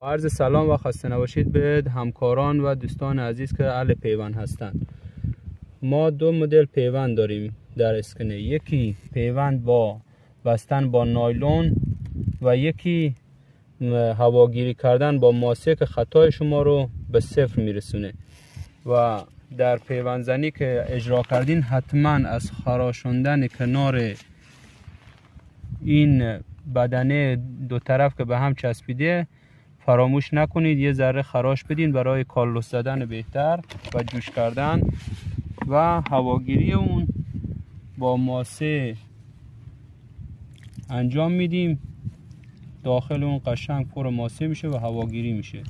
عرض سلام و خسته نباشید به همکاران و دوستان عزیز که اهل پیوند هستند. ما دو مدل پیوند داریم در اسکنه، یکی پیوند با بستن با نایلون و یکی هواگیری کردن با ماسه که خطای شما رو به صفر میرسونه. و در پیوند زنی که اجرا کردین حتما از خراشوندن کنار این بدنه دو طرف که به هم چسبیده فراموش نکنید، یه ذره خراش بدین برای کالوس زدن بهتر و جوش کردن و هواگیری اون با ماسه انجام میدیم. داخل اون قشنگ پر ماسه میشه و هواگیری میشه.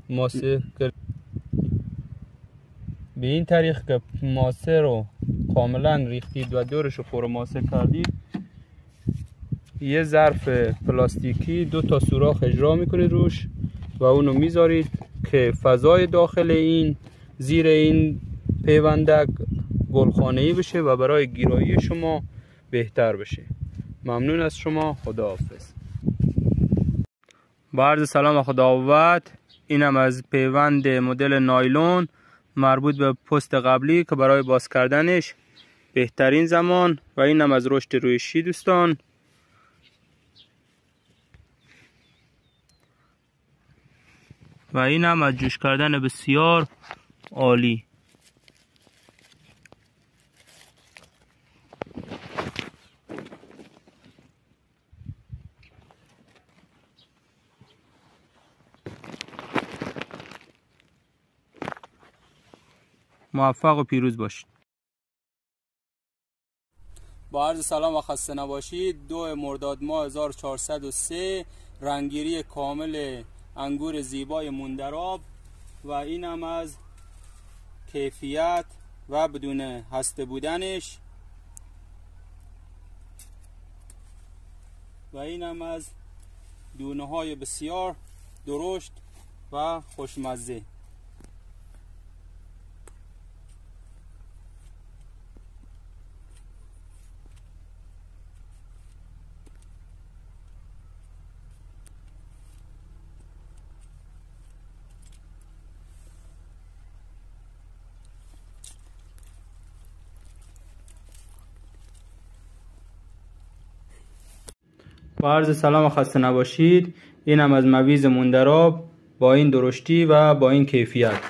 ماسه به این طریق که ماسه رو کاملا ریختید و دورش رو پر ماسه کردید، یه ظرف پلاستیکی 2 تا سوراخ اجرا میکنید روش و اونو میذارید که فضای داخل این زیر این پیوندک گلخانه‌ای بشه و برای گیرایی شما بهتر بشه. ممنون از شما. خداحافظ. با عرض سلام و خداوند. اینم از پیوند مدل نایلون مربوط به پست قبلی که برای باز کردنش بهترین زمان، و اینم از رشد رویشی دوستان. و اینم از جوش کردن بسیار عالی. موفق و پیروز باشید. با عرض سلام و خسته نباشید. 2 مرداد ماه 1403 رنگگیری کامل انگور زیبای موندراب و اینم از کیفیت و بدون هسته بودنش و اینم از دونه های بسیار درشت و خوشمزه. با عرض سلام و خسته نباشید. اینم از مویز موندراب با این درشتی و با این کیفیت.